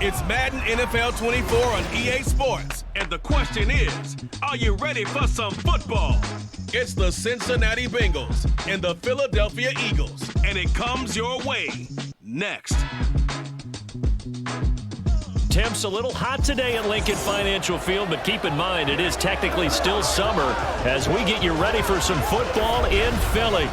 It's Madden NFL 24 on EA Sports. And the question is, are you ready for some football? It's the Cincinnati Bengals and the Philadelphia Eagles. And it comes your way next. Temps a little hot today at Lincoln Financial Field, but keep in mind it is technically still summer as we get you ready for some football in Philly.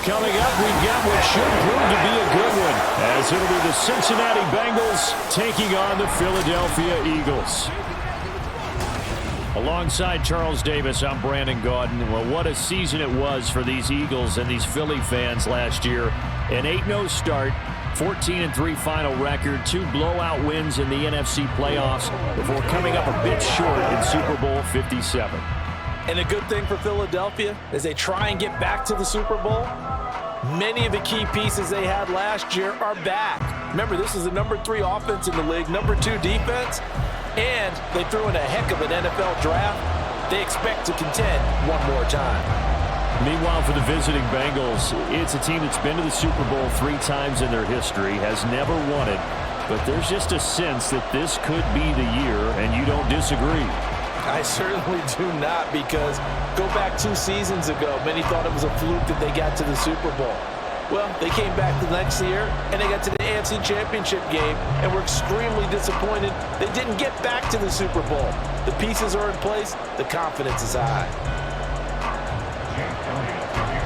Coming up, we've got what should prove to be a good one, as it'll be the Cincinnati Bengals taking on the Philadelphia Eagles. Alongside Charles Davis, I'm Brandon Gaudin. Well, what a season it was for these Eagles and these Philly fans last year. An 8-0 start, 14-3 final record, 2 blowout wins in the NFC playoffs before coming up a bit short in Super Bowl 57. And a good thing for Philadelphia as they try and get back to the Super Bowl, many of the key pieces they had last year are back. Remember, this is the number 3 offense in the league, number 2 defense, and they threw in a heck of an NFL draft. They expect to contend one more time. Meanwhile, for the visiting Bengals, it's a team that's been to the Super Bowl 3 times in their history, has never won it, but there's just a sense that this could be the year, and you don't disagree. I certainly do not, because go back 2 seasons ago, many thought it was a fluke that they got to the Super Bowl. Well, they came back the next year, and they got to the AFC Championship game, and were extremely disappointed they didn't get back to the Super Bowl. The pieces are in place. The confidence is high.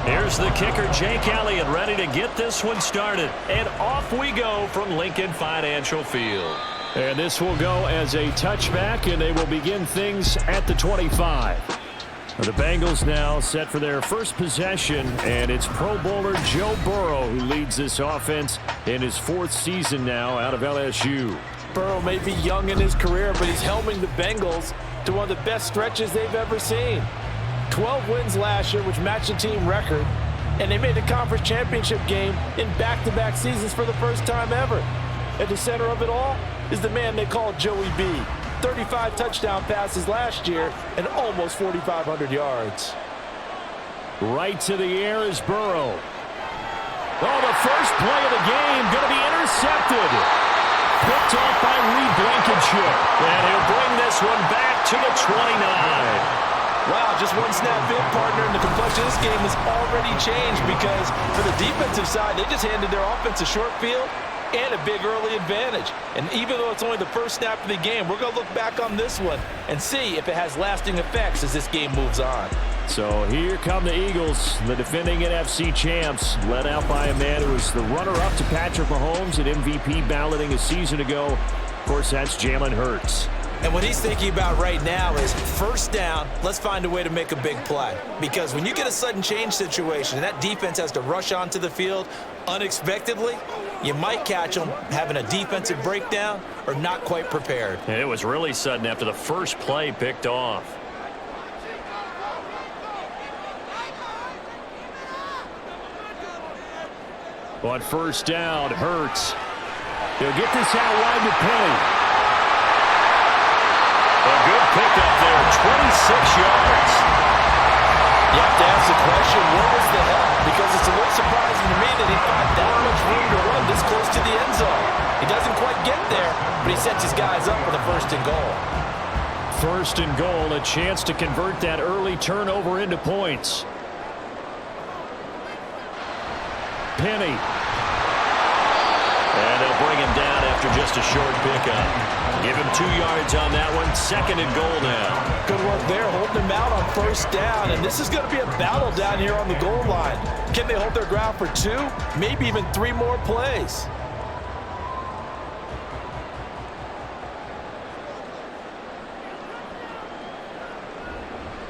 Here's the kicker, Jake Elliott, ready to get this one started. And off we go from Lincoln Financial Field. And this will go as a touchback, and they will begin things at the 25. The Bengals now set for their first possession, and it's Pro Bowler Joe Burrow who leads this offense in his 4th season now out of LSU. Burrow may be young in his career, but he's helming the Bengals to one of the best stretches they've ever seen. 12 wins last year, which matched the team record, and they made the conference championship game in back-to-back seasons for the first time ever. At the center of it all is the man they call Joey B. 35 touchdown passes last year and almost 4,500 yards. Right to the air is Burrow. Oh, the first play of the game going to be intercepted. Picked off by Reed Blankenship. And he'll bring this one back to the 29. Wow, just one snap in, partner, and the complexion of this game has already changed, because for the defensive side, they just handed their offense a short field and a big early advantage. And even though it's only the first snap of the game, we're going to look back on this one and see if it has lasting effects as this game moves on. So here come the Eagles, the defending NFC champs, led out by a man who was the runner-up to Patrick Mahomes at MVP balloting a season ago. Of course, that's Jalen Hurts. And what he's thinking about right now is first down, let's find a way to make a big play. Because when you get a sudden change situation and that defense has to rush onto the field unexpectedly, you might catch them having a defensive breakdown or not quite prepared. And it was really sudden after the first play picked off. On first down, Hurts. He'll get this out wide to Penny. A good pickup there, 26 yards. You have to ask the question, where was the help? Because it's a little surprising to me that he found that much room to run this close to the end zone. He doesn't quite get there, but he sets his guys up for the 1st and goal. 1st and goal, a chance to convert that early turnover into points. Penny. And they'll bring him down after just a short pickup. Give him 2 yards on that one. 2nd and goal now. Good work there, holding him out on first down. And this is going to be a battle down here on the goal line. Can they hold their ground for 2, maybe even 3 more plays?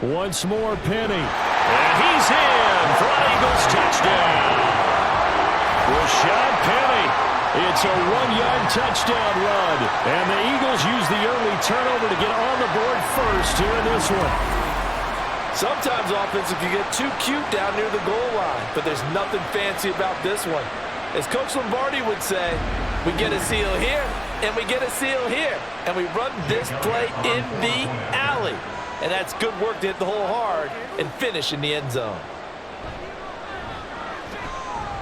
Once more, Penny. And he's in for an Eagles touchdown. Rashad Penny. It's a 1-yard touchdown run. And the Eagles use the early turnover to get on the board first here in this one. Sometimes offenses can get too cute down near the goal line, but there's nothing fancy about this one. As Coach Lombardi would say, we get a seal here, and we get a seal here, and we run this play in the alley. And that's good work to hit the hole hard and finish in the end zone.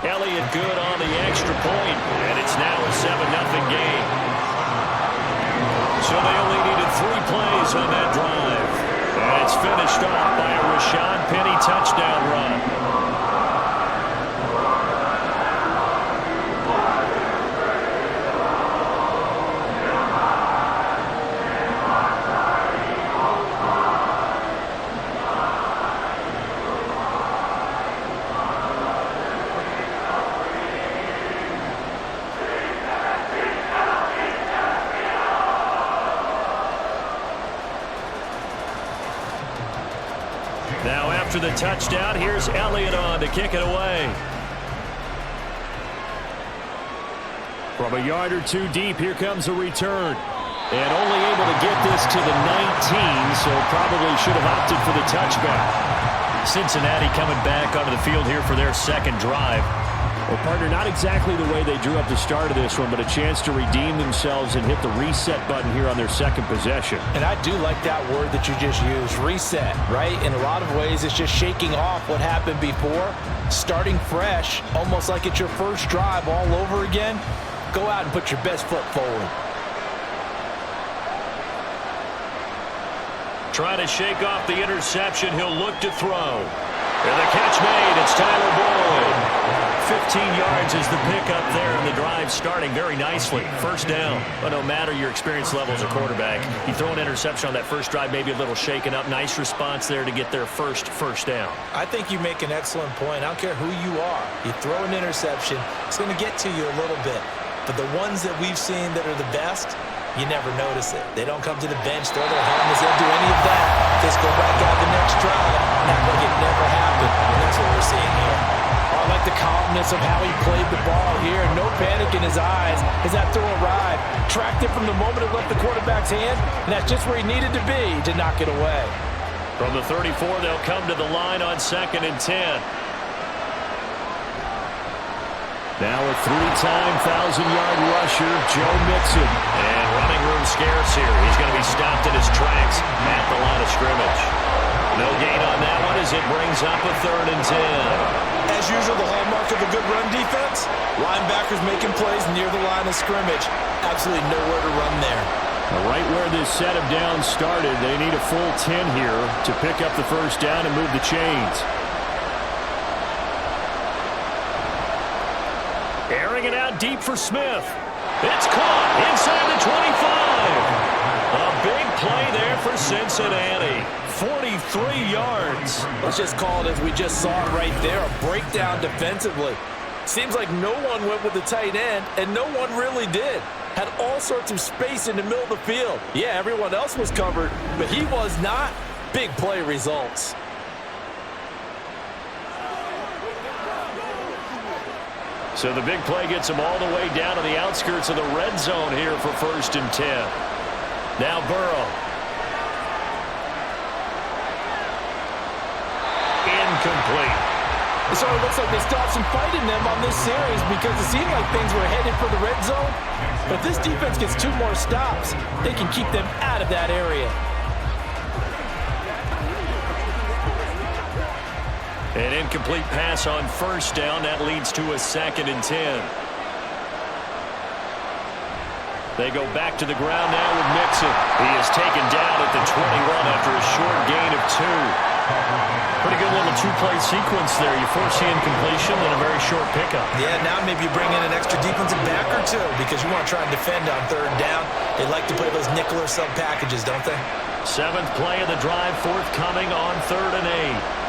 Elliott good on the extra point, and it's now a 7-0 game. 3 plays on that drive. And it's finished off by a Rashad Penny touchdown run. Now after the touchdown, here's Elliott on to kick it away. From a yard or two deep, here comes a return. And only able to get this to the 19, so probably should have opted for the touchback. Cincinnati coming back onto the field here for their second drive. Well, partner, not exactly the way they drew up the start of this one, but a chance to redeem themselves and hit the reset button here on their second possession. And I do like that word that you just used, reset, right? In a lot of ways, it's just shaking off what happened before, starting fresh, almost like it's your first drive all over again. Go out and put your best foot forward. Trying to shake off the interception, he'll look to throw. And the catch made, it's Tyler Boyd. 15 yards is the pickup there, and the drive starting very nicely. First down. But no matter your experience level as a quarterback, you throw an interception on that first drive, maybe a little shaken up. Nice response there to get their first down. I think you make an excellent point. I don't care who you are. You throw an interception, it's going to get to you a little bit. But the ones that we've seen that are the best, you never notice it. They don't come to the bench, throw their helmets, they don't do any of that. Just go back out the next drive and act like it never happened. And that's what we're seeing here. I like the calmness of how he played the ball here. No panic in his eyes as that throw arrived. Tracked it from the moment it left the quarterback's hand, and that's just where he needed to be to knock it away. From the 34, they'll come to the line on 2nd and 10. Now a 3-time 1,000-yard rusher, Joe Mixon. And running room scarce here. He's going to be stopped in his tracks at the line of scrimmage. No gain on that one as it brings up a 3rd and 10. As usual, the hallmark of a good run defense, linebackers making plays near the line of scrimmage. Absolutely nowhere to run there. Right where this set of downs started, they need a full 10 here to pick up the first down and move the chains. Airing it out deep for Smith. It's caught inside the 25. A big play there for Cincinnati. 43 yards. Let's just call it as we just saw it right there, a breakdown defensively. Seems like no one went with the tight end, and no one really did. Had all sorts of space in the middle of the field. Yeah, everyone else was covered, but he was not. Big play results. So the big play gets him all the way down to the outskirts of the red zone here for 1st and 10. Now Burrow. Incomplete. So it looks like they still have some fight in them on this series because it seemed like things were headed for the red zone. But if this defense gets 2 more stops, they can keep them out of that area. An incomplete pass on 1st down. That leads to a 2nd and 10. They go back to the ground now with Mixon. He is taken down at the 21 after a short gain of 2. Pretty good little 2-play sequence there. You foresee incompletion and a very short pickup. Yeah, now maybe you bring in an extra defensive back or 2 because you want to try and defend on 3rd down. They like to play those nickel or sub packages, don't they? 7th play of the drive, forthcoming on 3rd and 8.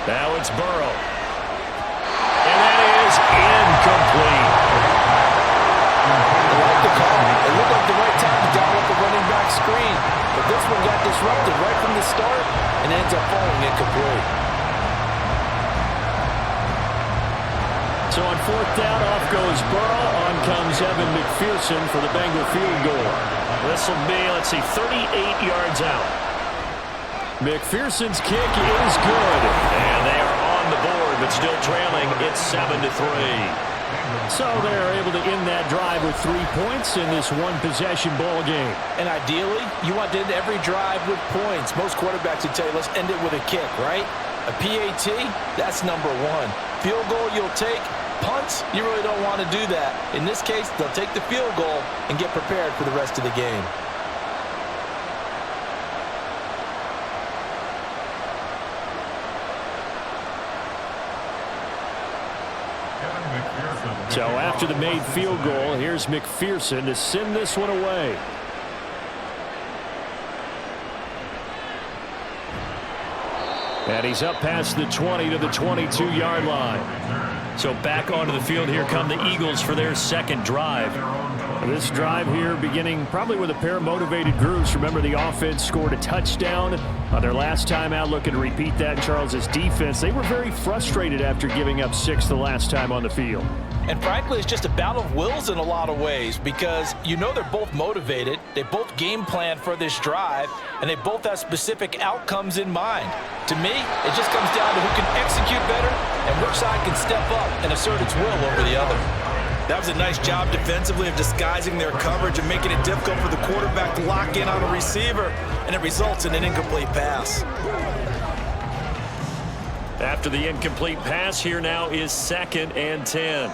Now it's Burrow. And that is incomplete. I like the call. It looked like the right time to dial up the running back screen. But this one got disrupted right from the start and ends up falling incomplete. So on 4th down, off goes Burrow. On comes Evan McPherson for the Bengal field goal. This will be, 38 yards out. McPherson's kick is good. And they are on the board, but still trailing. It's 7-3. So they're able to end that drive with 3 points in this one-possession ball game. And ideally, you want to end every drive with points. Most quarterbacks would tell you, let's end it with a kick, right? A PAT, that's number 1. Field goal you'll take, punts, you really don't want to do that. In this case, they'll take the field goal and get prepared for the rest of the game. So after the made field goal, here's McPherson to send this one away. And he's up past the 20 to the 22-yard line. So back onto the field, here come the Eagles for their second drive. This drive here beginning probably with a pair of motivated groups. Remember, the offense scored a touchdown on their last time out, looking to repeat that in Charles's defense. They were very frustrated after giving up 6 the last time on the field. And frankly, it's just a battle of wills in a lot of ways, because you know they're both motivated, they both game plan for this drive, and they both have specific outcomes in mind. To me, it just comes down to who can execute better and which side can step up and assert its will over the other. That was a nice job defensively of disguising their coverage and making it difficult for the quarterback to lock in on a receiver, and it results in an incomplete pass. After the incomplete pass, here now is 2nd and 10.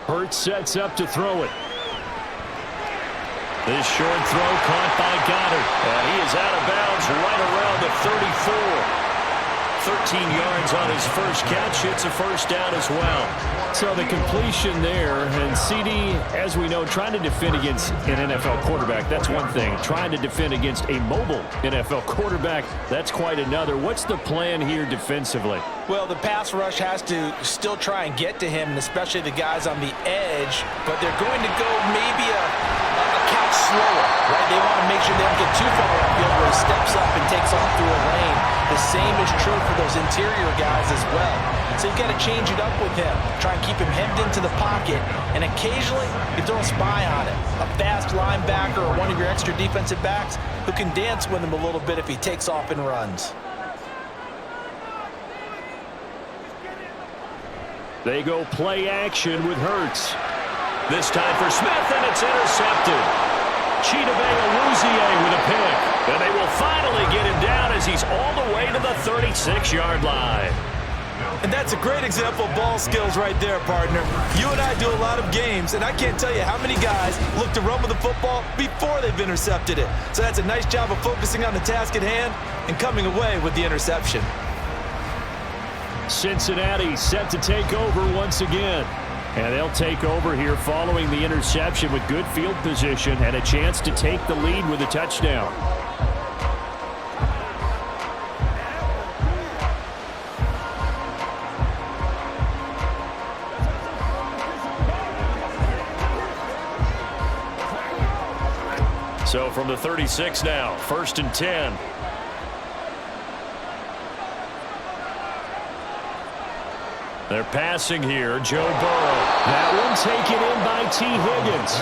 Hurts sets up to throw it. This short throw caught by Goddard. And he is out of bounds right around the 34. 13 yards on his first catch. It's a first down as well. So the completion there, and CD, as we know, trying to defend against an NFL quarterback, that's one thing. Trying to defend against a mobile NFL quarterback, that's quite another. What's the plan here defensively? Well, the pass rush has to still try and get to him, and especially the guys on the edge, but they're going to go maybe a count slower, right? They want to make sure they don't get too far upfield where he steps up and takes off through a lane. The same is true for those interior guys as well. So you've got to change it up with him. Try and keep him hemmed into the pocket, and occasionally you throw a spy on it. A fast linebacker or one of your extra defensive backs who can dance with him a little bit if he takes off and runs. They go play action with Hurts. This time for Smith, and it's intercepted. Chidobe with a pick. And they will finally get him down as he's all the way to the 36-yard line. And that's a great example of ball skills right there, partner. You and I do a lot of games, and I can't tell you how many guys look to run with the football before they've intercepted it. So that's a nice job of focusing on the task at hand and coming away with the interception. Cincinnati set to take over once again. And they'll take over here following the interception with good field position and a chance to take the lead with a touchdown. So from the 36 now, 1st and 10. They're passing here, Joe Burrow. That one taken in by T. Higgins.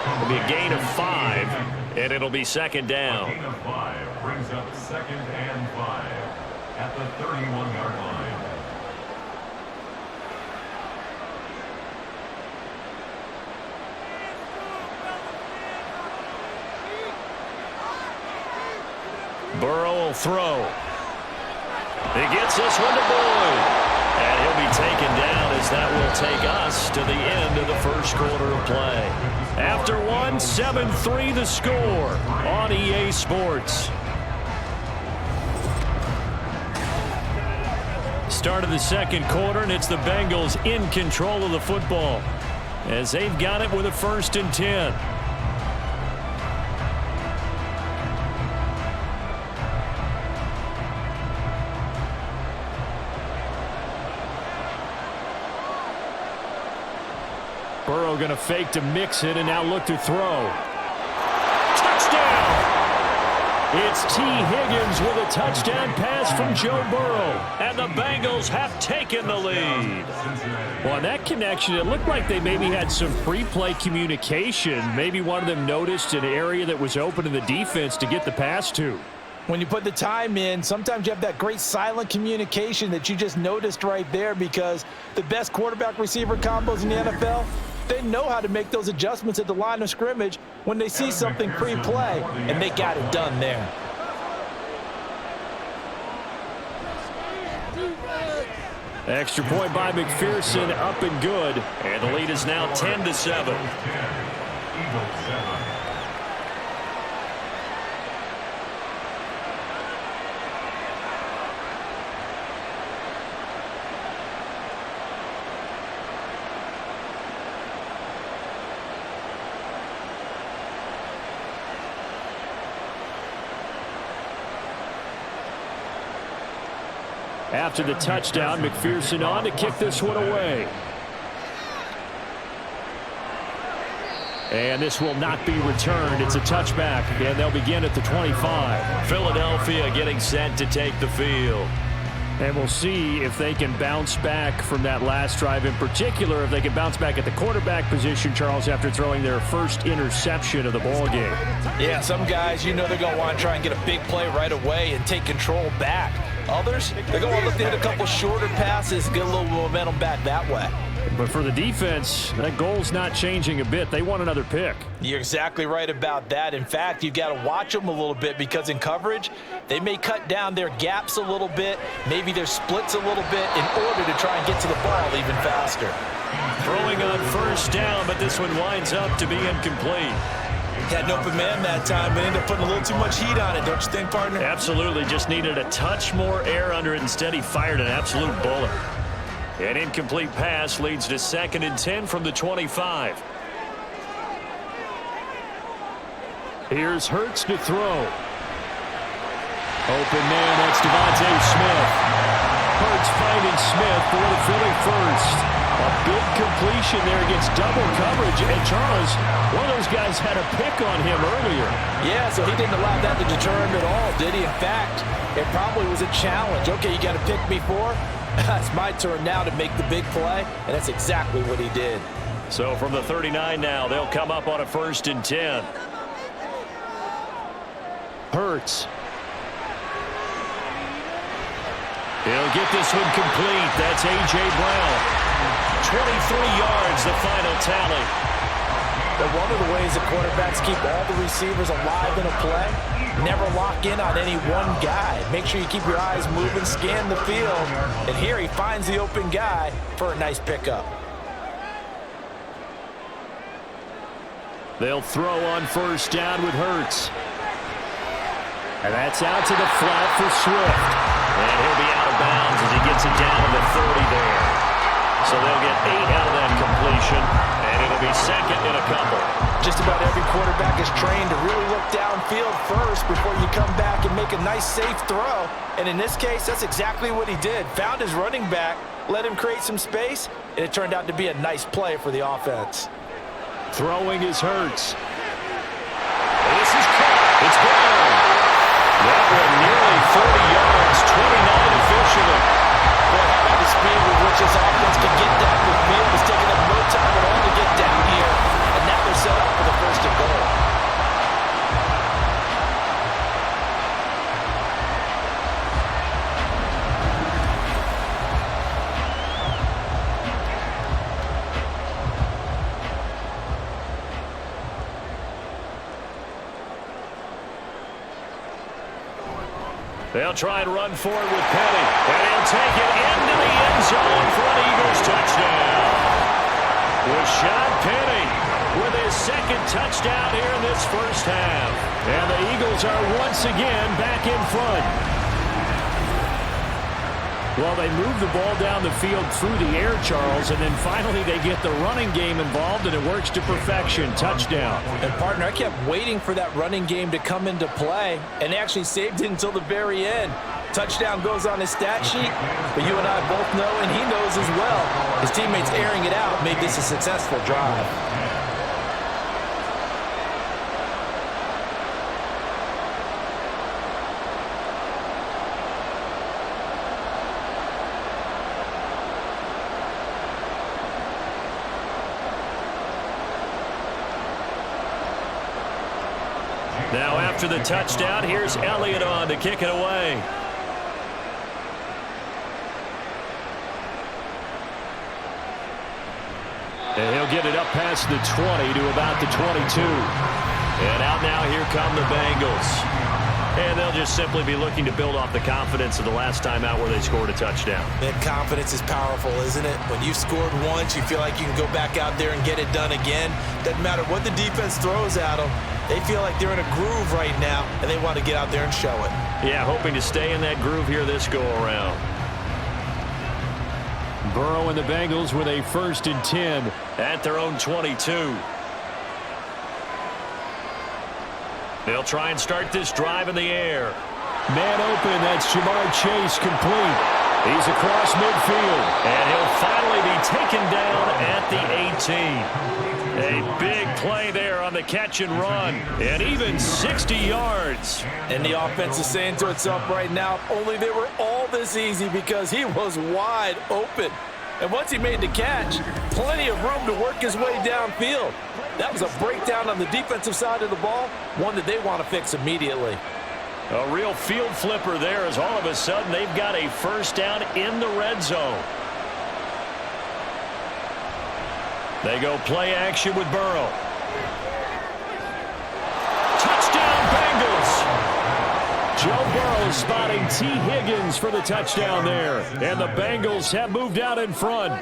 It'll be a gain of 5, and it'll be 2nd down. A gain of 5 brings up 2nd and 5 at the 31-yard line. Burrow will throw. He gets this one to Boyd. And he'll be taken down as that will take us to the end of the first quarter of play. After one, 7-3 the score on EA Sports. Start of the second quarter, and it's the Bengals in control of the football as they've got it with a 1st and 10. Burrow going to fake to mix it and now look to throw. Touchdown! It's T. Higgins with a touchdown pass from Joe Burrow. And the Bengals have taken the lead. Well, on that connection, it looked like they maybe had some pre-play communication. Maybe one of them noticed an area that was open in the defense to get the pass to. When you put the time in, sometimes you have that great silent communication that you just noticed right there, because the best quarterback-receiver combos in the NFL, they know how to make those adjustments at the line of scrimmage when they see something pre-play, and they got it done there. Extra point by McPherson, up and good. And the lead is now 10-7. Eagles 10, Eagles 7. After the touchdown, McPherson on to kick this one away. And this will not be returned. It's a touchback, and they'll begin at the 25. Philadelphia getting set to take the field. And we'll see if they can bounce back from that last drive, in particular, if they can bounce back at the quarterback position, Charles, after throwing their first interception of the ball game. Yeah, some guys, they're going to want to try and get a big play right away and take control back. Others, they're going to look to hit a couple shorter passes, get a little momentum back that way. But for the defense, that goal's not changing a bit. They want another pick. You're exactly right about that. In fact, you've got to watch them a little bit because in coverage, they may cut down their gaps a little bit, maybe their splits a little bit in order to try and get to the ball even faster. Throwing on first down, but this one winds up to be incomplete. Had an open man that time, but ended up putting a little too much heat on it, don't you think, partner? Absolutely. Just needed a touch more air under it. Instead, he fired an absolute bullet. An incomplete pass leads to 2nd and 10 from the 25. Here's Hurts to throw. Open man, that's Devontae Smith. Hurts finding Smith for the Philly first. A big completion there against double coverage. And Charles, one of those guys had a pick on him earlier. Yeah, so he didn't allow that to deter him at all, did he? In fact, it probably was a challenge. Okay, you got to pick me for? It's my turn now to make the big play, and that's exactly what he did. So from the 39 now, they'll come up on a 1st and 10. Hurts. He'll get this one complete. That's A.J. Brown. 23 yards, the final tally. But one of the ways the quarterbacks keep all the receivers alive in a play, never lock in on any one guy. Make sure you keep your eyes moving, scan the field. And here he finds the open guy for a nice pickup. They'll throw on first down with Hurts. And that's out to the flat for Swift. And he'll be out of bounds as he gets it down to the 30 there. So they'll get 8 out of that completion, and it'll be 2nd and a couple. Just about every quarterback is trained to really look downfield first before you come back and make a nice, safe throw. And in this case, that's exactly what he did. Found his running back, let him create some space, and it turned out to be a nice play for the offense. Throwing is Hurts. This is caught. It's gone. That one nearly 40 yards, 29 officially. Boy, how about the speed with which this offense can get down the field? It's taking them no time at all to get down here. And now they're set up for the 1st and goal. They'll try and run forward with Petty. And he'll take it into the end zone for an Eagles touchdown. Rashad Penny with his 2nd touchdown here in this first half. And the Eagles are once again back in front. Well, they move the ball down the field through the air, Charles, and then finally they get the running game involved, and it works to perfection. Touchdown. And, partner, I kept waiting for that running game to come into play, and they actually saved it until the very end. Touchdown goes on his stat sheet, but you and I both know, and he knows as well, his teammates airing it out made this a successful drive. Now after the touchdown, here's Elliott on to kick it away. And he'll get it up past the 20 to about the 22. And out now, here come the Bengals. And they'll just simply be looking to build off the confidence of the last time out where they scored a touchdown. That confidence is powerful, isn't it? When you've scored once, you feel like you can go back out there and get it done again. Doesn't matter what the defense throws at them. They feel like they're in a groove right now, and they want to get out there and show it. Yeah, hoping to stay in that groove here this go-around. Burrow and the Bengals with a 1st and 10 at their own 22. They'll try and start this drive in the air. Man open, that's Jamar Chase complete. He's across midfield, and he'll finally be taken down at the 18. A big play there on the catch and run, and even 60 yards. And the offense is saying to itself right now, only they were all this easy because he was wide open. And once he made the catch, plenty of room to work his way downfield. That was a breakdown on the defensive side of the ball, one that they want to fix immediately. A real field flipper there as all of a sudden they've got a 1st down in the red zone. They go play action with Burrow. Touchdown Bengals! Joe Burrow spotting T. Higgins for the touchdown there. And the Bengals have moved out in front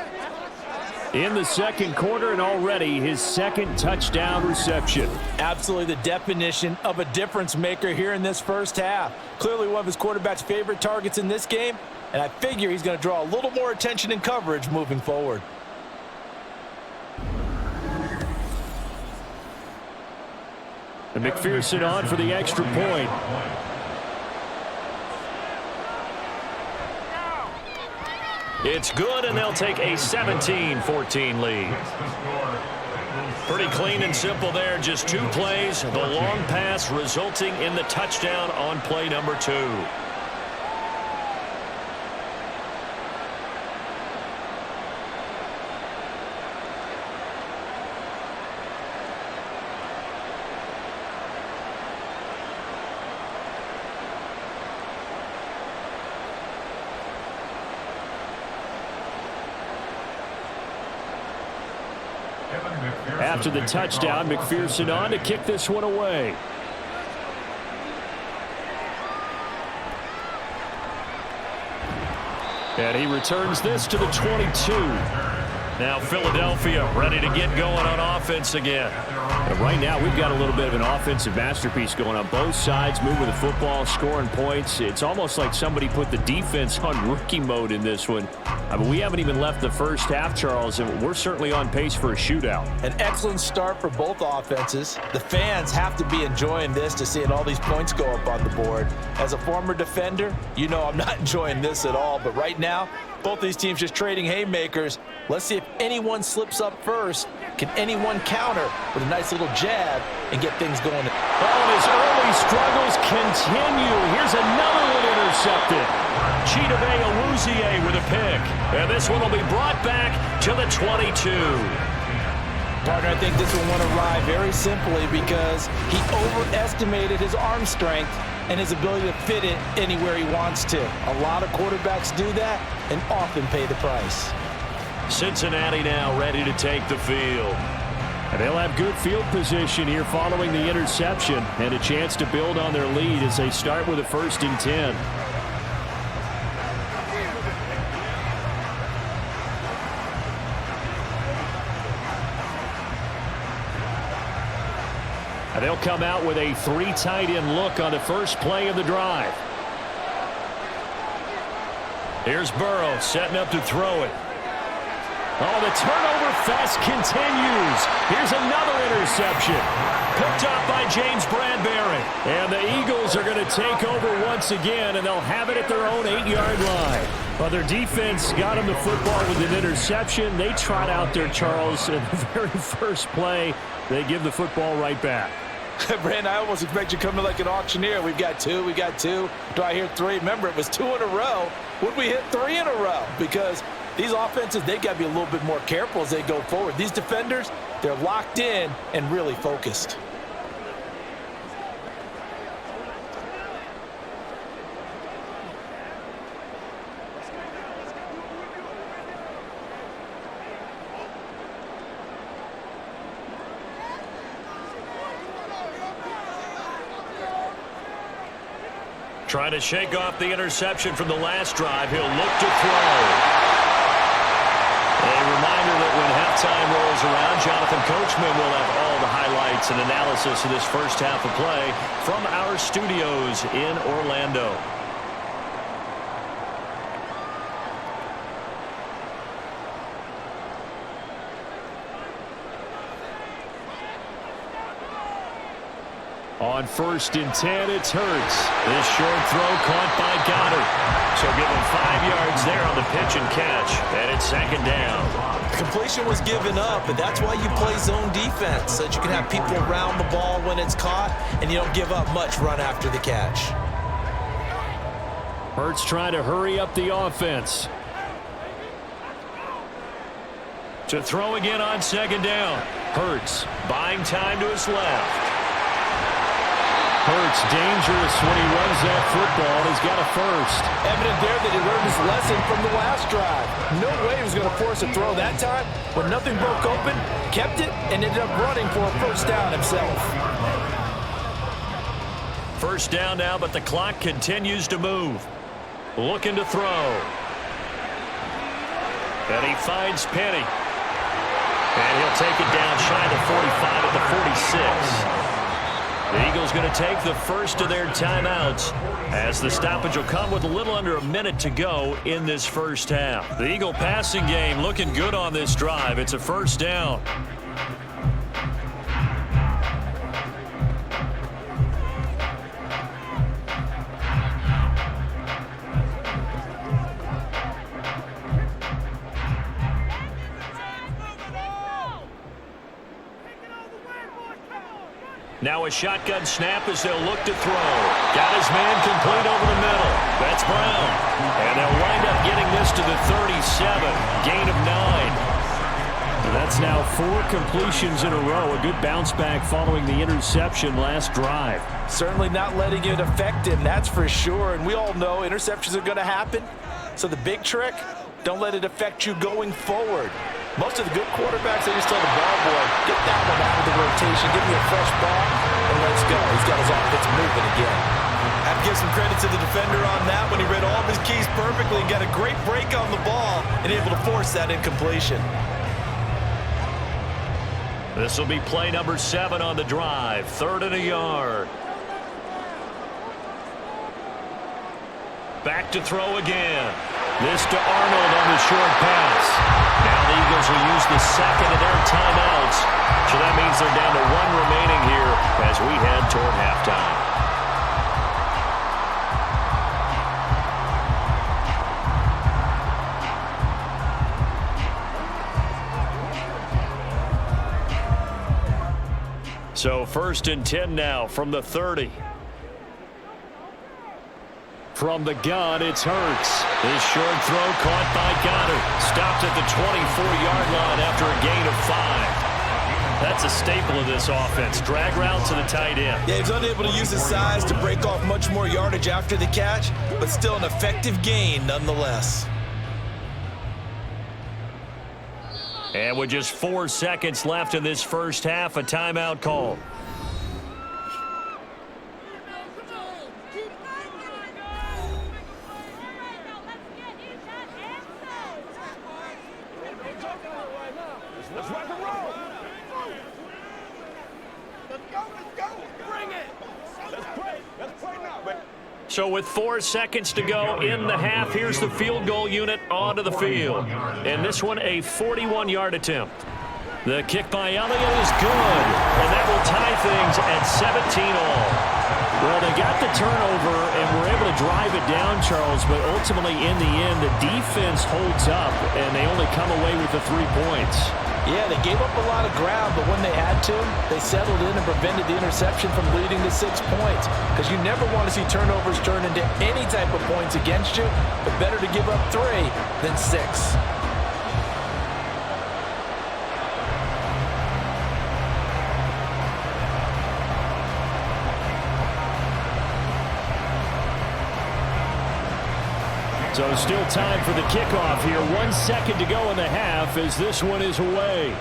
in the 2nd quarter, and already his 2nd touchdown reception. Absolutely the definition of a difference maker here in this 1st half. Clearly one of his quarterback's favorite targets in this game, and I figure he's going to draw a little more attention and coverage moving forward. And McPherson on for the extra point. It's good, and they'll take a 17-14 lead. Pretty clean and simple there. Just 2 plays. The long pass resulting in the touchdown on play number 2. After the touchdown, McPherson on to kick this one away. And he returns this to the 22. Now Philadelphia ready to get going on offense again. And right now we've got a little bit of an offensive masterpiece going on both sides, moving the football, scoring points. It's almost like somebody put the defense on rookie mode in this one. I mean, we haven't even left the 1st half, Charles, and we're certainly on pace for a shootout. An excellent start for both offenses. The fans have to be enjoying this to seeing all these points go up on the board. As a former defender, you know I'm not enjoying this at all, but right now, both these teams just trading haymakers. Let's see if anyone slips up first. Can anyone counter with a nice little jab and get things going? Oh, his early struggles continue. Here's another one intercepted. Chidobe Awuzie with a pick. And this one will be brought back to the 22. Partner, I think this one went awry very simply because he overestimated his arm strength and his ability to fit it anywhere he wants to. A lot of quarterbacks do that and often pay the price. Cincinnati now ready to take the field. And they'll have good field position here following the interception and a chance to build on their lead as they start with a 1st and 10. And they'll come out with a 3 tight end look on the first play of the drive. Here's Burrow setting up to throw it. Oh, the turnover fest continues. Here's another interception. Picked up by James Bradbury. And the Eagles are going to take over once again, and they'll have it at their own 8-yard line. Well, their defense got them the football with an interception. They trot out there, Charles, in the very first play. They give the football right back. Brandon, I almost expect you to come in like an auctioneer. We've got 2, we got 2. Do I hear 3? Remember, it was 2 in a row. Would we hit 3 in a row? Because these offenses, they got to be a little bit more careful as they go forward. These defenders, they're locked in and really focused. Trying to shake off the interception from the last drive. He'll look to throw. A reminder that when halftime rolls around, Jonathan Coachman will have all the highlights and analysis of this first half of play from our studios in Orlando. On 1st and 10, it's Hurts. This short throw caught by Goddard. So give him 5 yards there on the pitch and catch. And it's 2nd down. Completion was given up, but that's why you play zone defense, so that you can have people around the ball when it's caught, and you don't give up much run after the catch. Hurts trying to hurry up the offense. To throw again on 2nd down. Hurts buying time to his left. Hurts dangerous when he runs that football. He's got a first. Evident there that he learned his lesson from the last drive. No way he was going to force a throw that time. When nothing broke open, kept it, and ended up running for a first down himself. First down now, but the clock continues to move. Looking to throw. And he finds Penny. And he'll take it down shy of the 45 at the 46. The Eagles going to take the first of their timeouts as the stoppage will come with a little under a minute to go in this first half. The Eagle passing game looking good on this drive. It's a first down. Now a shotgun snap as they'll look to throw. Got his man complete over the middle. That's Brown. And they'll wind up getting this to the 37. Gain of 9. That's now 4 completions in a row. A good bounce back following the interception last drive. Certainly not letting it affect him, that's for sure. And we all know interceptions are going to happen. So the big trick, don't let it affect you going forward. Most of the good quarterbacks, they just tell the ball boy, get that one out of the rotation, give me a fresh ball, and let's go. He's got his offense moving again. I have to give some credit to the defender on that when he read all of his keys perfectly and got a great break on the ball and able to force that incompletion. This will be play number 7 on the drive. 3rd and a yard. Back to throw again. This to Arnold on the short pass. Now the Eagles will use the second of their timeouts. So that means they're down to 1 remaining here as we head toward halftime. So 1st and 10 now from the 30. From the gun, it's Hurts. This short throw caught by Goddard. Stopped at the 24-yard line after a gain of 5. That's a staple of this offense. Drag route to the tight end. Yeah, he's unable to use his size to break off much more yardage after the catch, but still an effective gain nonetheless. And with just 4 seconds left in this first half, a timeout call. So with 4 seconds to go in the half, here's the field goal unit onto the field. And this one a 41-yard attempt. The kick by Elliott is good. And that will tie things at 17 all. Well, they got the turnover and were able to drive it down, Charles, but ultimately in the end, the defense holds up and they only come away with the 3 points. Yeah, they gave up a lot of ground, but when they had to, they settled in and prevented the interception from leading to 6 points. Because you never want to see turnovers turn into any type of points against you, but better to give up 3 than 6. So still time for the kickoff here. 1 second to go in the half as this one is away.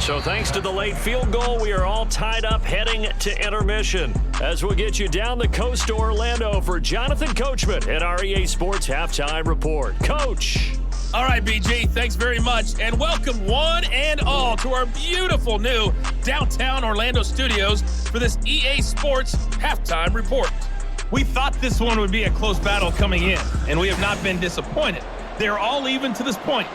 So thanks to the late field goal, we are all tied up heading to intermission. As we'll get you down the coast to Orlando for Jonathan Coachman at our EA Sports Halftime Report. Coach. All right, BG, thanks very much. And welcome one and all to our beautiful new downtown Orlando studios for this EA Sports Halftime Report. We thought this one would be a close battle coming in, and we have not been disappointed. They are all even to this point.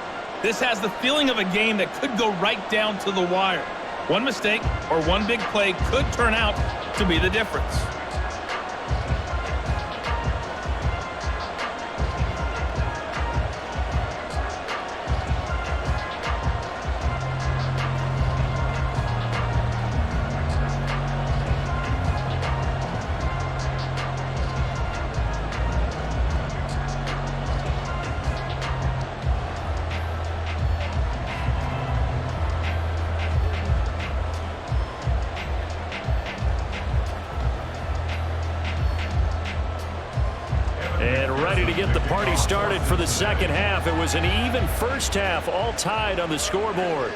This has the feeling of a game that could go right down to the wire. One mistake or one big play could turn out to be the difference. And ready to get the party started for the second half. It was an even first half, all tied on the scoreboard.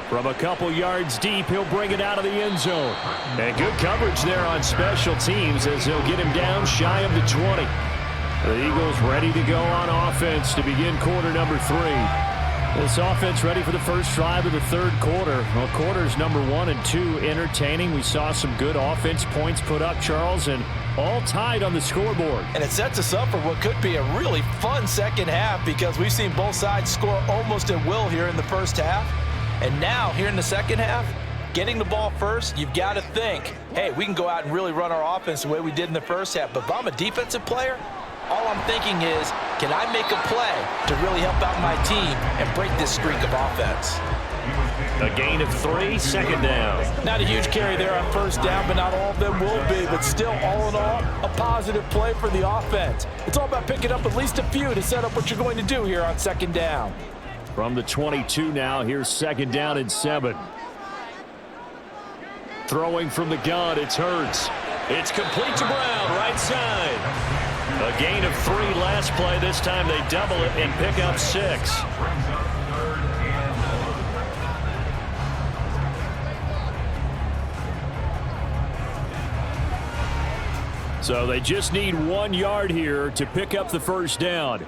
From a couple yards deep, he'll bring it out of the end zone. And good coverage there on special teams as they'll get him down shy of the 20. The Eagles ready to go on offense to begin quarter number 3. This offense ready for the first drive of the third quarter. Well, quarters number 1 and 2 entertaining. We saw some good offense points put up, Charles, and all tied on the scoreboard. And it sets us up for what could be a really fun second half because we've seen both sides score almost at will here in the first half. And now, here in the second half, getting the ball first, you've got to think, hey, we can go out and really run our offense the way we did in the first half. But if I'm a defensive player, all I'm thinking is, can I make a play to really help out my team and break this streak of offense? A gain of 3, second down. Not a huge carry there on first down, but not all of them will be. But still, all in all, a positive play for the offense. It's all about picking up at least a few to set up what you're going to do here on second down. From the 22 now, here's second down and 7. Throwing from the gun, it's Hurts. It's complete to Brown, right side. A gain of 3 last play. This time they double it and pick up 6. So they just need 1 yard here to pick up the first down.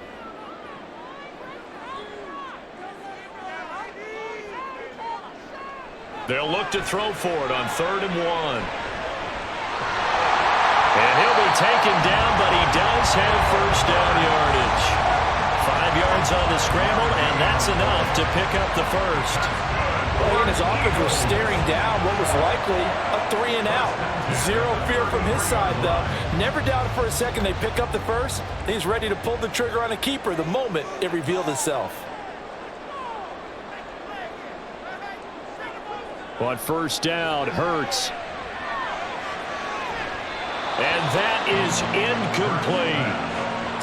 They'll look to throw for it on 3rd and 1. And he'll be taken down, but he does have first down yardage. 5 yards on the scramble, and that's enough to pick up the first. Well, and his offense was staring down what was likely a 3 and out. Zero fear from his side, though. Never doubted for a second they pick up the first. He's ready to pull the trigger on a keeper the moment it revealed itself. On first down, Hurts. And that is incomplete.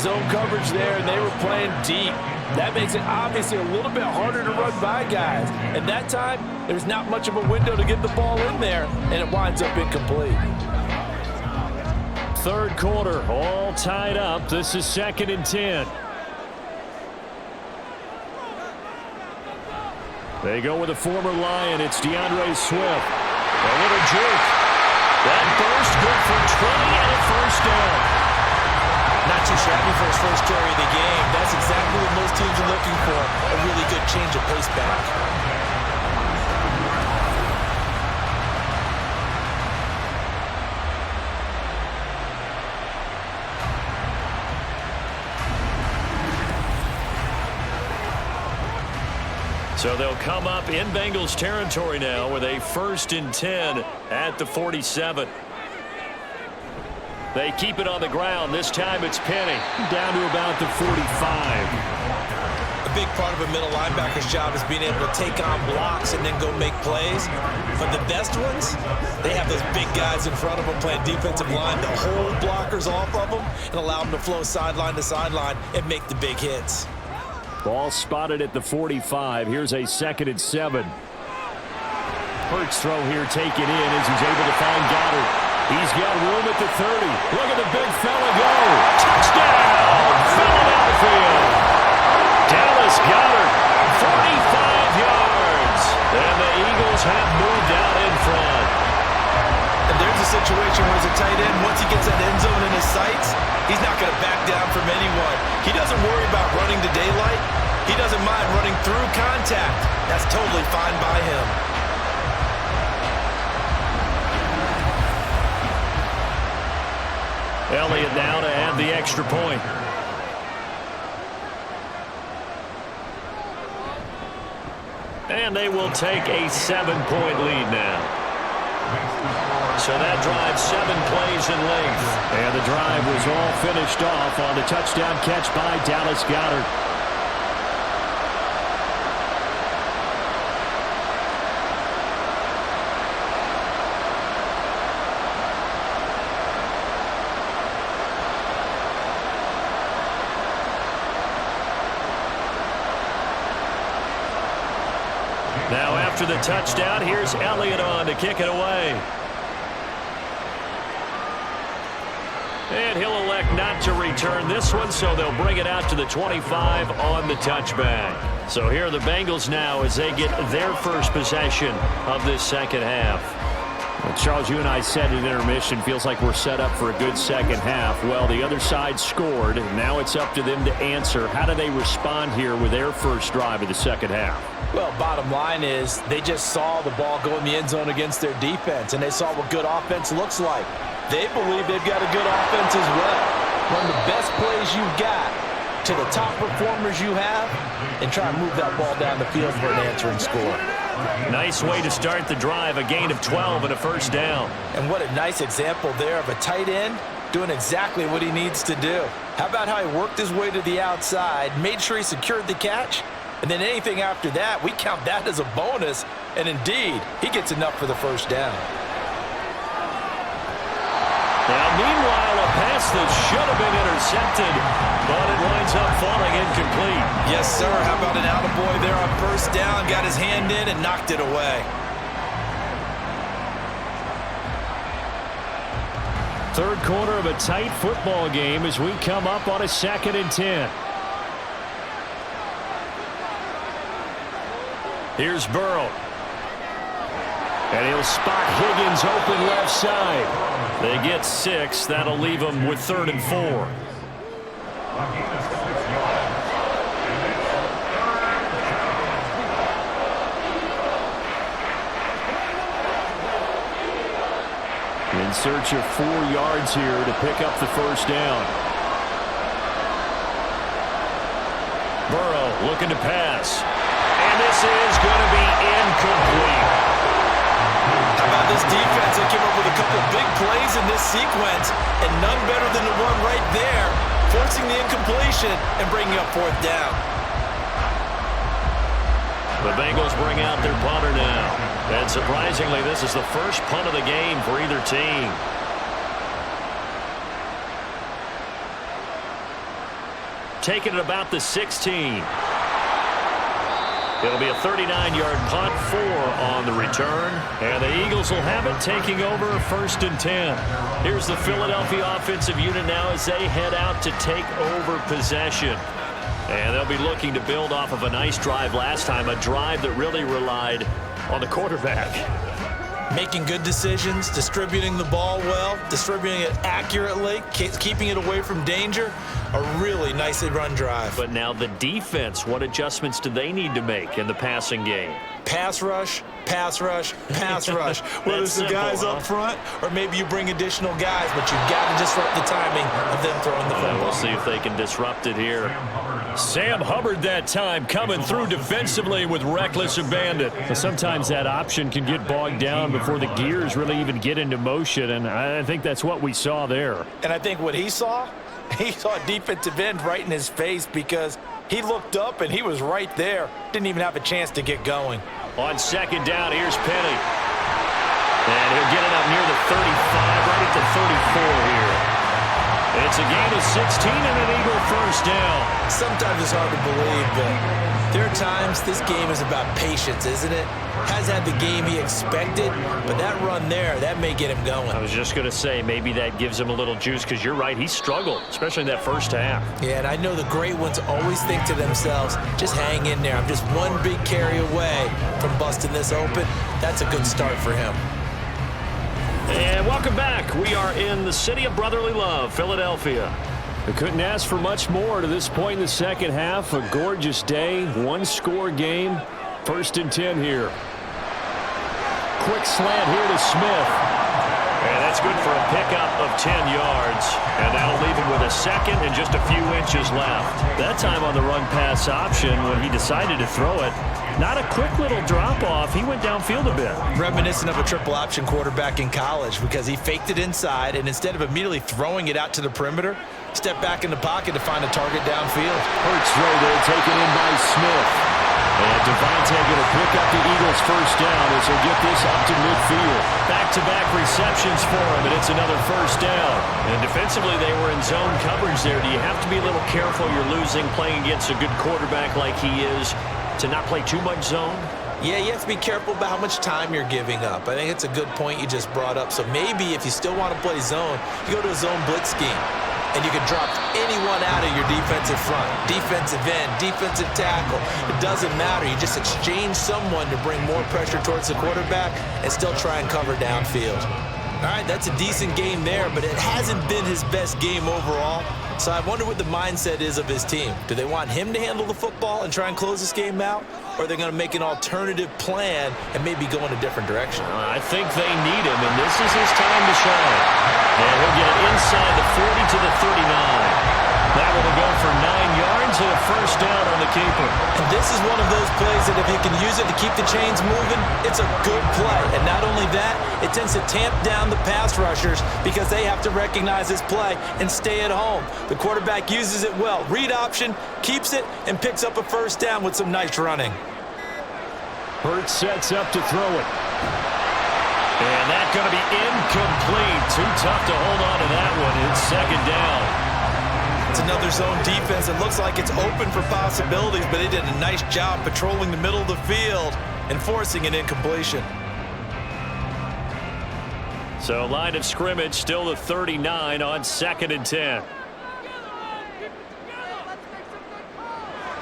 Zone coverage there, and they were playing deep. That makes it obviously a little bit harder to run by guys. And that time, there's not much of a window to get the ball in there, and it winds up incomplete. Third quarter, all tied up. This is 2nd and 10. They go with a former Lion. It's DeAndre Swift. A little jerk. That burst good for 20 and a first down. Not too shabby for his first carry of the game. That's exactly what most teams are looking for. A really good change of pace back. So they'll come up in Bengals territory now with a 1st and 10 at the 47. They keep it on the ground. This time it's Penny down to about the 45. A big part of a middle linebacker's job is being able to take on blocks and then go make plays. But the best ones, they have those big guys in front of them playing defensive line to hold blockers off of them and allow them to flow sideline to sideline and make the big hits. Ball spotted at the 45. Here's a 2nd and 7. Hurts throw here taken in as he's able to find Goddard. He's got room at the 30. Look at the big fella go. Touchdown, Philadelphia. Dallas Goddard, 45 yards. And the Eagles tight end, once he gets that end zone in his sights, he's not going to back down from anyone. He doesn't worry about running to daylight. He doesn't mind running through contact. That's totally fine by him. Elliott now to add the extra point. And they will take a 7-point lead now. So that drive 7 plays in length. And the drive was all finished off on the touchdown catch by Dallas Goedert. Now after the touchdown, here's Elliott on to kick it away. And he'll elect not to return this one, so they'll bring it out to the 25 on the touchback. So here are the Bengals now as they get their first possession of this second half. Well, Charles, you and I said at intermission, feels like we're set up for a good second half. Well, the other side scored. Now it's up to them to answer. How do they respond here with their first drive of the second half? Well, bottom line is they just saw the ball go in the end zone against their defense, and they saw what good offense looks like. They believe they've got a good offense as well. Run the best plays you've got to the top performers you have and try and move that ball down the field for an answering score. Nice way to start the drive, a gain of 12 and a first down. And what a nice example there of a tight end doing exactly what he needs to do. How about how he worked his way to the outside, made sure he secured the catch, and then anything after that, we count that as a bonus. And indeed, he gets enough for the first down. Now, meanwhile, a pass that should have been intercepted, but it winds up falling incomplete. Yes, sir. How about an attaboy there on first down? Got his hand in and knocked it away. Third quarter of a tight football game as we come up on a 2nd and 10. Here's Burrow. And he'll spot Higgins open left side. They get 6. That'll leave them with 3rd and 4. In search of 4 yards here to pick up the first down. Burrow looking to pass. And this is going to be incomplete. How about this defense? They came up with a couple of big plays in this sequence, and none better than the one right there, forcing the incompletion and bringing up 4th down. The Bengals bring out their punter now. And surprisingly, this is the first punt of the game for either team. Taking it about the 16. It'll be a 39-yard punt, 4 on the return. And the Eagles will have it, taking over 1st and 10. Here's the Philadelphia offensive unit now as they head out to take over possession. And they'll be looking to build off of a nice drive last time, a drive that really relied on the quarterback. Making good decisions, distributing the ball well, distributing it accurately, keeping it away from danger. A really nicely run drive. But now the defense, what adjustments do they need to make in the passing game? Pass rush, pass rush, pass rush. Whether it's the guys up front or maybe you bring additional guys, but you've got to disrupt the timing of them throwing the football. We'll see if they can disrupt it here. Sam Hubbard that time coming through defensively with reckless abandon. Sometimes that option can get bogged down before the gears really even get into motion, and I think that's what we saw there. And I think what he saw a defensive end right in his face because he looked up and he was right there. Didn't even have a chance to get going. On 2nd down, here's Penny. And he'll get it up near the 35, right at the 34 here. It's a gain of 16 and an Eagle first down. Sometimes it's hard to believe, but there are times this game is about patience, isn't it? Has had the game he expected, but that run there, that may get him going. I was just going to say, maybe that gives him a little juice because you're right, he struggled, especially in that first half. Yeah, and I know the great ones always think to themselves, just hang in there. I'm just one big carry away from busting this open. That's a good start for him. And welcome back. We are in the city of brotherly love, Philadelphia. We couldn't ask for much more to this point in the second half. A gorgeous day, one-score game. 1st and 10 here. Quick slant here to Smith. And that's good for a pickup of 10 yards. And that'll leave him with a second and just a few inches left. That time on the run-pass option when he decided to throw it. Not a quick little drop-off. He went downfield a bit. Reminiscent of a triple option quarterback in college because he faked it inside, and instead of immediately throwing it out to the perimeter, stepped back in the pocket to find a target downfield. Hurts throw there, taken in by Smith. And Devontae going to pick up the Eagles' first down as they get this up to midfield. Back-to-back receptions for him, and it's another first down. And defensively, they were in zone coverage there. Do you have to be a little careful? You're losing, playing against a good quarterback like he is, to not play too much zone? Yeah, you have to be careful about how much time you're giving up. I think it's a good point you just brought up. So maybe if you still want to play zone, you go to a zone blitz scheme. And you can drop anyone out of your defensive front, defensive end, defensive tackle. It doesn't matter. You just exchange someone to bring more pressure towards the quarterback and still try and cover downfield. All right, that's a decent game there, but it hasn't been his best game overall. So I wonder what the mindset is of his team. Do they want him to handle the football and try and close this game out? Or are they going to make an alternative plan and maybe go in a different direction? I think they need him, and this is his time to shine. And he'll get it inside the 40 to the 39. That will go for 9 yards and a first down on the keeper. And this is one of those plays that if you can use it to keep the chains moving, it's a good play. And not only that, it tends to tamp down the pass rushers because they have to recognize this play and stay at home. The quarterback uses it well. Read option, keeps it, and picks up a first down with some nice running. Hurts sets up to throw it. And that's going to be incomplete. Too tough to hold on to that one. It's second down. It's another zone defense. It looks like it's open for possibilities, but they did a nice job patrolling the middle of the field and forcing an incompletion. So line of scrimmage still the 39 on 2nd and 10.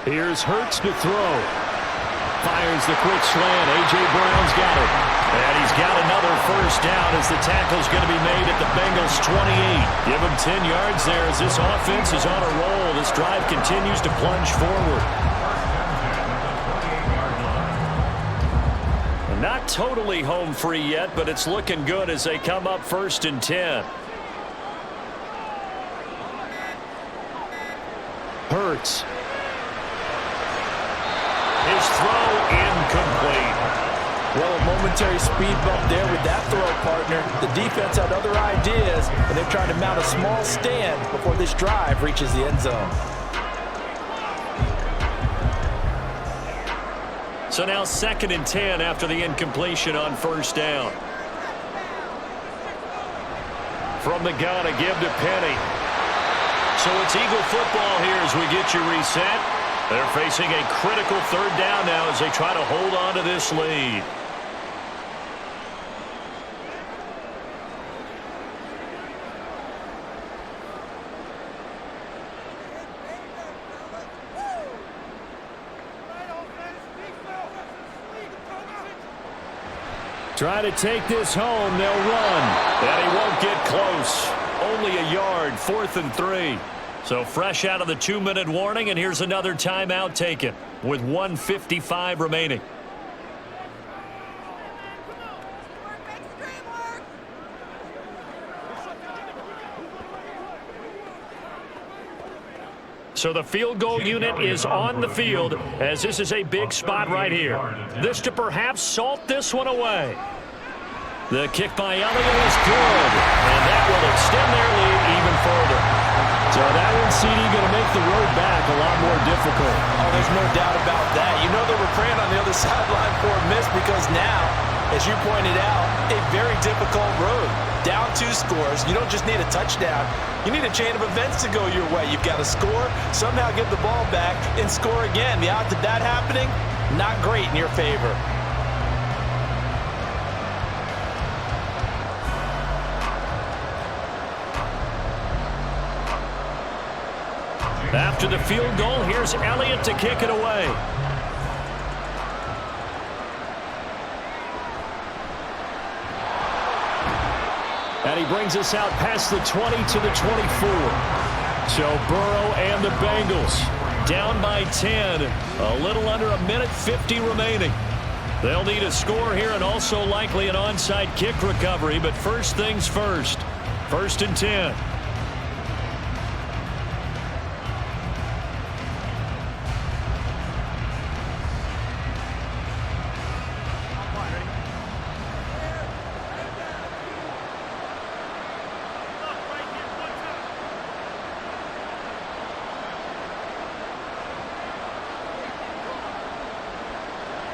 Here's Hurts to throw. Fires the quick slant. A.J. Brown's got it. And he's got another first down as the tackle's going to be made at the Bengals 28. Give him 10 yards there as this offense is on a roll. This drive continues to plunge forward. Not totally home free yet, but it's looking good as they come up 1st and 10. Hurts. His throw incomplete. Well, a momentary speed bump there with that throw, partner. The defense had other ideas, and they're trying to mount a small stand before this drive reaches the end zone. So now 2nd and 10 after the incompletion on first down. From the gun, a give to Penny. So it's Eagle football here as we get you reset. They're facing a critical 3rd down now as they try to hold on to this lead. Try to take this home. They'll run. And he won't get close. Only a yard, 4th and 3. So fresh out of the 2-minute warning, and here's another timeout taken with 1:55 remaining. So the field goal unit is on the field as this is a big spot right here. This to perhaps salt this one away. The kick by Elliott is good, and that will extend their lead even further. So that one, CD, going to make the road back a lot more difficult. Oh, there's no doubt about that. You know they were praying on the other sideline for a miss because now, as you pointed out, a very difficult road. Down 2 scores. You don't just need a touchdown. You need a chain of events to go your way. You've got to score, somehow get the ball back, and score again. The odds of that happening, not great in your favor. After the field goal, here's Elliott to kick it away. And he brings us out past the 20 to the 24. So Burrow and the Bengals down by 10. A little under a minute 50 remaining. They'll need a score here and also likely an onside kick recovery. But first things first. 1st and 10.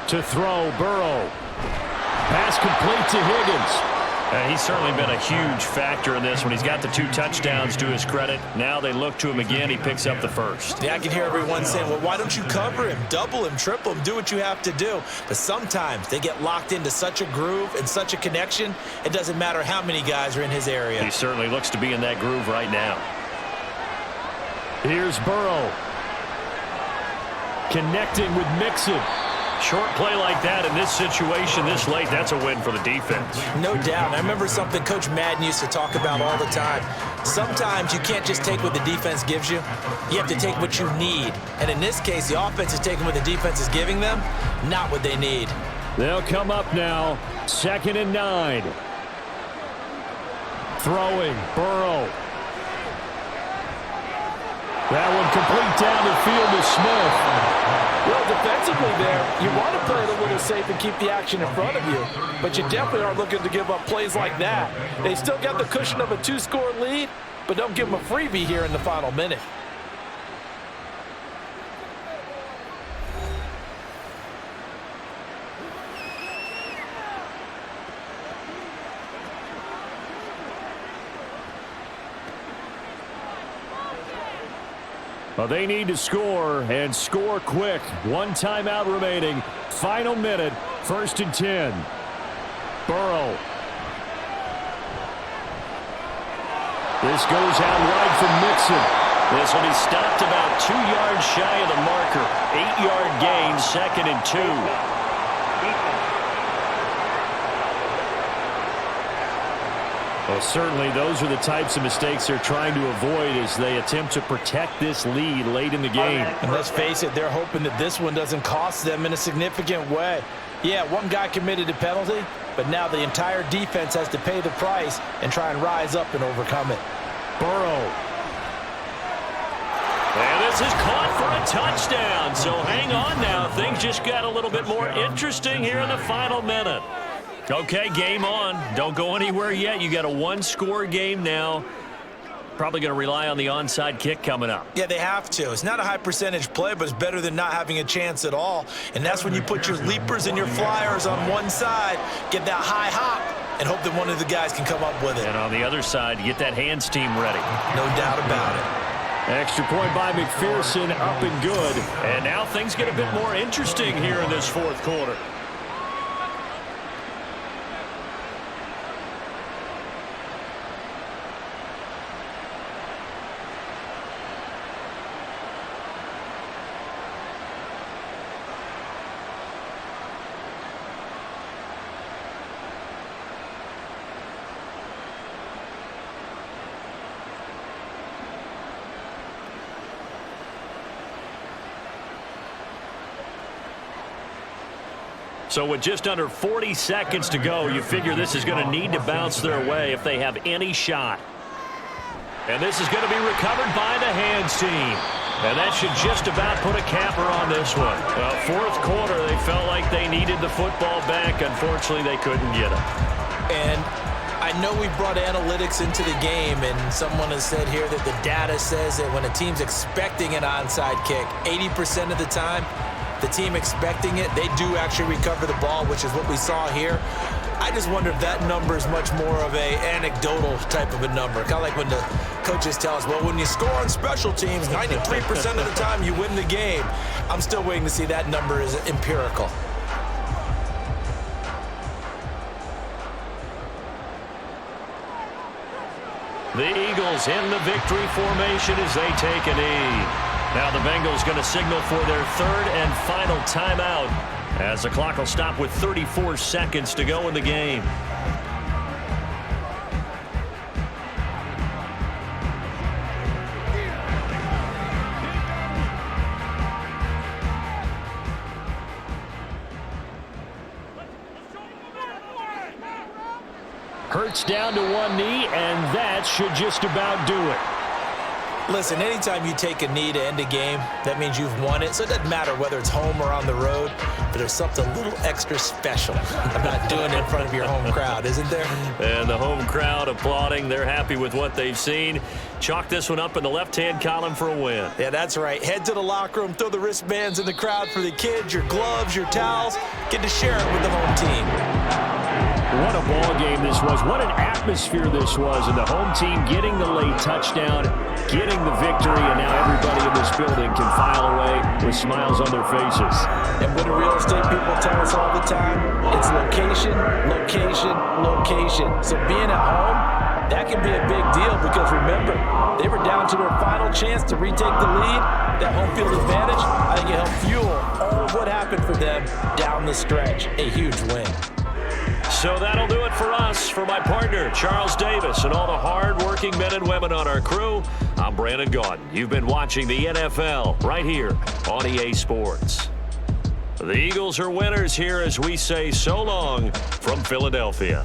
To throw, Burrow. Pass complete to Higgins. He's certainly been a huge factor in this one. He's got the 2 touchdowns to his credit. Now they look to him again. He picks up the first. Yeah, I can hear everyone saying, well, why don't you cover him? Double him, triple him, do what you have to do. But sometimes they get locked into such a groove and such a connection, it doesn't matter how many guys are in his area. He certainly looks to be in that groove right now. Here's Burrow. Connecting with Mixon. Short play like that in this situation this late, that's a win for the defense. No doubt. I remember something Coach Madden used to talk about all the time. Sometimes you can't just take what the defense gives you. You have to take what you need. And in this case, the offense is taking what the defense is giving them, not what they need. They'll come up now, 2nd and 9. Throwing, Burrow. That one complete down the field to Smith. Well, defensively there, you want to play it a little safe and keep the action in front of you, but you definitely aren't looking to give up plays like that. They still got the cushion of a 2-score lead, but don't give them a freebie here in the final minute. Well, they need to score, and score quick. 1 timeout remaining. Final minute, 1st and 10. Burrow. This goes out wide from Mixon. This will be stopped about 2 yards shy of the marker. 8-yard gain, 2nd and 2. Well, certainly those are the types of mistakes they're trying to avoid as they attempt to protect this lead late in the game. And let's face it, they're hoping that this one doesn't cost them in a significant way. Yeah, one guy committed a penalty, but now the entire defense has to pay the price and try and rise up and overcome it. Burrow. And this is caught for a touchdown. So hang on now. Things just got a little bit more interesting here in the final minute. Okay, game on. Don't go anywhere yet. You got a 1-score game now. Probably going to rely on the onside kick coming up. Yeah, they have to. It's not a high percentage play, but it's better than not having a chance at all. And that's when you put your leapers and your flyers on one side, get that high hop, and hope that one of the guys can come up with it. And on the other side, get that hands team ready. No doubt about it. Extra point by McPherson, up and good. And now things get a bit more interesting here in this 4th quarter. So with just under 40 seconds to go, you figure this is going to need to bounce their way if they have any shot. And this is going to be recovered by the hands team. And that should just about put a capper on this one. Well, 4th quarter, they felt like they needed the football back. Unfortunately, they couldn't get it. And I know we brought analytics into the game, and someone has said here that the data says that when a team's expecting an onside kick, 80% of the time, the team expecting it, they do actually recover the ball, which is what we saw here. I just wonder if that number is much more of a anecdotal type of a number. Kind of like when the coaches tell us, well, when you score on special teams, 93% of the time you win the game. I'm still waiting to see that number is empirical. The Eagles in the victory formation as they take a knee. Now the Bengals going to signal for their 3rd and final timeout as the clock will stop with 34 seconds to go in the game. Hurts down to one knee, and that should just about do it. Listen, anytime you take a knee to end a game, that means you've won it. So it doesn't matter whether it's home or on the road, but there's something a little extra special about doing it in front of your home crowd, isn't there? And the home crowd applauding. They're happy with what they've seen. Chalk this one up in the left-hand column for a win. Yeah, that's right. Head to the locker room, throw the wristbands in the crowd for the kids, your gloves, your towels. Get to share it with the home team. What a ball game this was. What an atmosphere this was. And the home team getting the late touchdown, getting the victory, and now everybody in this building can file away with smiles on their faces. And what do real estate people tell us all the time? It's location, location, location. So being at home, that can be a big deal because remember, they were down to their final chance to retake the lead. That home field advantage, I think it helped fuel all of what happened for them down the stretch. A huge win. So that'll do it for us. For my partner, Charles Davis, and all the hard-working men and women on our crew, I'm Brandon Gaudin. You've been watching the NFL right here on EA Sports. The Eagles are winners here as we say so long from Philadelphia.